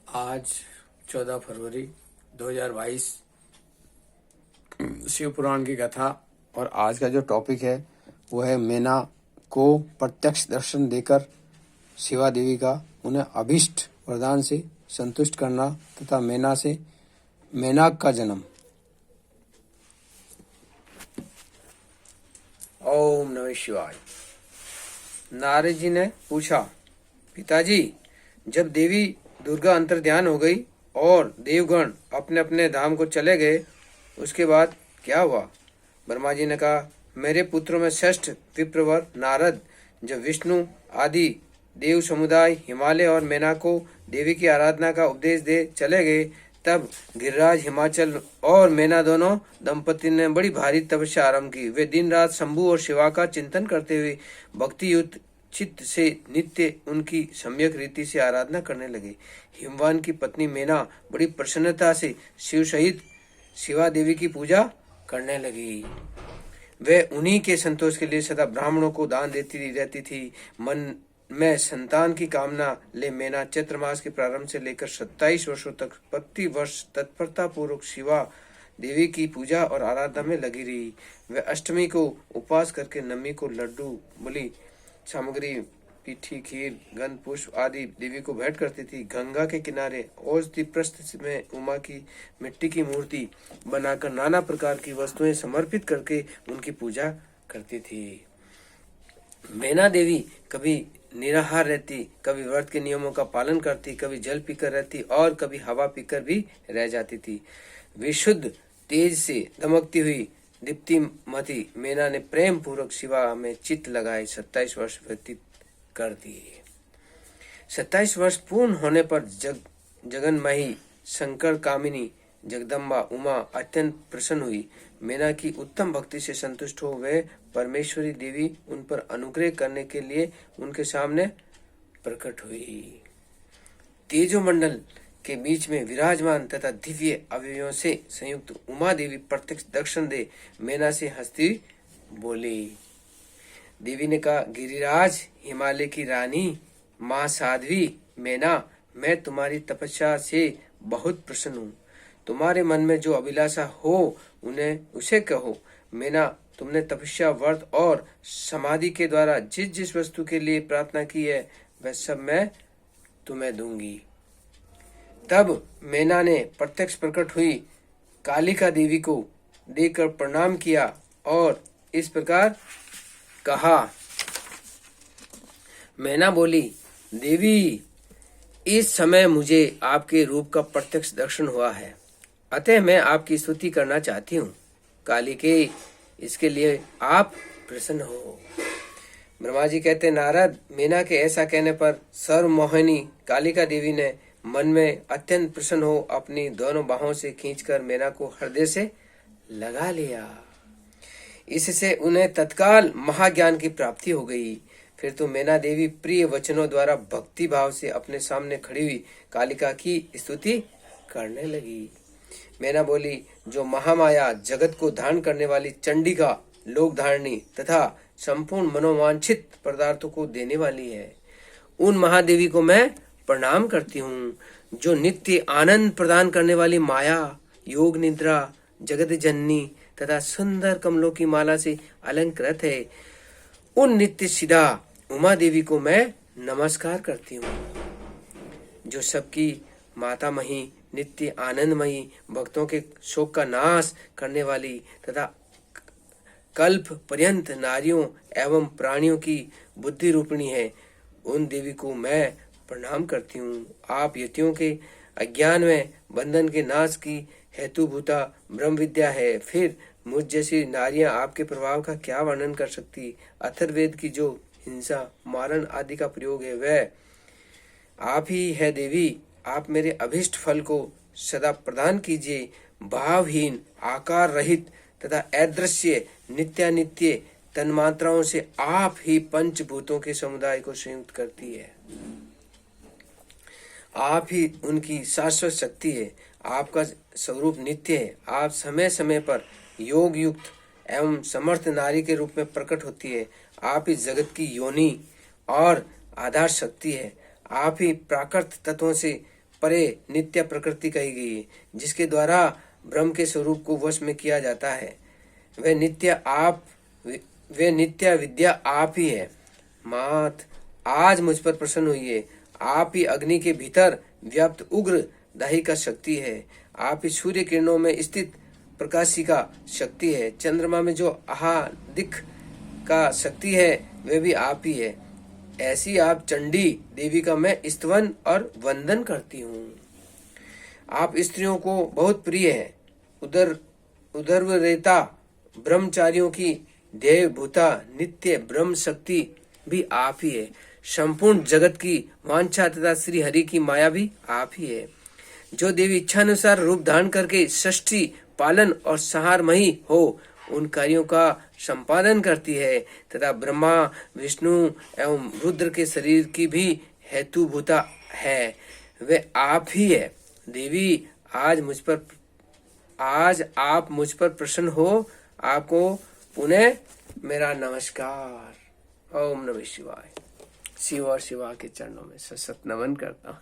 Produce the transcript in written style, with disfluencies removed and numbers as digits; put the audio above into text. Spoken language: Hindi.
आज 14 फरवरी 2022 शिव पुराण की कथा। और आज का जो टॉपिक है वो है मैना को प्रत्यक्ष दर्शन देकर शिवा देवी का उन्हें अभिष्ट वरदान से संतुष्ट करना तथा मैना से मैनाक का जन्म। ओम नमः शिवाय। नारद जी ने पूछा, पिताजी, जब देवी दुर्गा अंतर्ध्यान हो गई और देवगण अपने अपने धाम को चले गए, उसके बाद क्या हुआ? ब्रह्मा जी ने कहा, मेरे पुत्रों में श्रेष्ठ विप्रवर नारद जब विष्णु आदि देव समुदाय हिमालय और मैना को देवी की आराधना का उपदेश दे चले गए, तब गिरिराज हिमाचल और मैना दोनों दंपति ने बड़ी भारी तपस्या आरंभ की। वे दिन रात शंभु और शिवा का चिंतन करते हुए भक्ति युक्त चित्त से नित्य उनकी सम्यक रीति से आराधना करने लगे। हिमवान की पत्नी मैना बड़ी प्रसन्नता से शिव सहित शिवा देवी की पूजा करने लगी। वे उन्हीं के संतोष के लिए सदा ब्राह्मणों को दान देती रहती थी। मन में संतान की कामना ले मैना चैत्र मास के प्रारंभ से लेकर 27 वर्षों तक प्रति वर्ष तत्परता पूर्वक शिवा देवी की पूजा और आराधना में लगी रही। वे अष्टमी को उपवास करके नवमी को लड्डू बलि सामग्री पीठी खीर गंध पुष्प आदि देवी को भेंट करती थी। गंगा के किनारे औषधि प्रस्थ में उमा की मिट्टी की मूर्ति बनाकर नाना प्रकार की वस्तुएं समर्पित करके उनकी पूजा करती थी। मैना देवी कभी निराहार रहती, कभी व्रत के नियमों का पालन करती, कभी जल पीकर रहती और कभी हवा पीकर भी रह जाती थी। विशुद्ध तेज से दमकती हुई दीप्तिमती मैना ने प्रेम पूर्वक शिवा में चित्त लगाए 27 वर्ष व्यतीत कर दिए। 27 वर्ष पूर्ण होने पर जगन्मयी शंकर कामिनी जगदम्बा उमा अत्यंत प्रसन्न हुई। मैना की उत्तम भक्ति से संतुष्ट हो वे परमेश्वरी देवी उन पर अनुग्रह करने के लिए उनके सामने प्रकट हुई। तेजोमंडल के बीच में विराजमान तथा दिव्य अवयवों से संयुक्त उमा देवी प्रत्यक्ष दर्शन दे मैना से हंसती बोली। देवी ने कहा, गिरिराज हिमालय की रानी माँ साध्वी मैना, मैं तुम्हारी तपस्या से बहुत प्रसन्न हूँ। तुम्हारे मन में जो अभिलाषा हो उन्हें उसे कहो। मैना, तुमने तपस्या व्रत और समाधि के द्वारा जिस जिस वस्तु के लिए प्रार्थना की है वह सब मैं तुम्हें दूंगी। तब मैना ने प्रत्यक्ष प्रकट हुई कालिका देवी को देखकर प्रणाम किया और इस प्रकार कहा। मैना बोली, देवी, इस समय मुझे आपके रूप का प्रत्यक्ष दर्शन हुआ है, अतः मैं आपकी स्तुति करना चाहती हूँ। कालिके, इसके लिए आप प्रसन्न हो। ब्रह्मा जी कहते, नारद, मैना के ऐसा कहने पर सर्वमोहिनी कालिका देवी ने मन में अत्यंत प्रसन्न हो अपनी दोनों बाहों से खींचकर मैना को हृदय से लगा लिया। इससे उन्हें तत्काल महाज्ञान की प्राप्ति हो गई। फिर तो मैना देवी प्रिय वचनों द्वारा भक्ति भाव से अपने सामने खड़ी हुई कालिका की स्तुति करने लगी। मैना बोली, जो महामाया जगत को धारण करने वाली चंडिका लोक धारणी तथा संपूर्ण मनोवांछित पदार्थों को देने वाली है, उन महादेवी को मैं प्रणाम करती हूँ। जो नित्य आनंद प्रदान करने वाली माया, योग निद्रा, जगत जननी तथा सुंदर कमलों की माला से अलंकृत है, उन नित्य सिद्धा उमा देवी को मैं नमस्कार करती हूँ। जो सबकी माता मही, नित्य आनंदमयी, भक्तों के शोक का नाश करने वाली तथा कल्प पर्यंत नारियों एवं प्राणियों की बुद्धि रूपिणी है, उन देवी को मैं प्रणाम करती हूँ। आप यतियों के अज्ञान में बंधन के नाश की हेतुभूता ब्रह्म विद्या है। फिर मुझ जैसी नारियां आपके प्रभाव का क्या वर्णन कर सकती। अथर्ववेद की जो हिंसा, मारण आदि का प्रयोग है वह आप ही है देवी। आप मेरे अभिष्ट फल को सदा प्रदान कीजिए। भावहीन, आकार रहित तथा अदृश्य नित्यानित्य तन्मात्राओं से आप ही पंचभूतों के समुदाय को संयुक्त करती है। आप ही उनकी शाश्वत शक्ति है। आपका स्वरूप नित्य है। आप समय समय पर योग युक्त एवं समर्थ नारी के रूप में प्रकट होती है। आप ही जगत की योनि और आधार शक्ति है। आप ही प्राकृत तत्वों से परे नित्य प्रकृति कही गई है, जिसके द्वारा ब्रह्म के स्वरूप को वश में किया जाता है। वे नित्य विद्या आप ही है। मात, आज मुझ पर प्रसन्न हुई। आप ही अग्नि के भीतर व्याप्त उग्र दाहिका शक्ति है। आप ही सूर्य किरणों में स्थित प्रकाशिका शक्ति है। चंद्रमा में जो आहादिक का शक्ति है वे भी आप ही है। ऐसी आप चंडी देवी का मैं स्तवन और वंदन करती हूँ। आप स्त्रियों को बहुत प्रिय है। उदर्वरेता ब्रह्मचारियों की देव भूता नित्य ब्रह्म शक्ति भी आप ही है। संपूर्ण जगत की वांछा तथा श्री हरि की माया भी आप ही है। जो देवी इच्छानुसार रूप धारण करके सृष्टि पालन और संहारमयी हो उन कार्यों का संपादन करती है तथा ब्रह्मा विष्णु एवं रुद्र के शरीर की भी हेतुभूता है, वे आप ही है। देवी आज आप मुझ पर प्रसन्न हो। आपको पुनः मेरा नमस्कार। ओम नमः शिवाय। शिव और शिवा के चरणों में सशक्त नमन करता हूँ।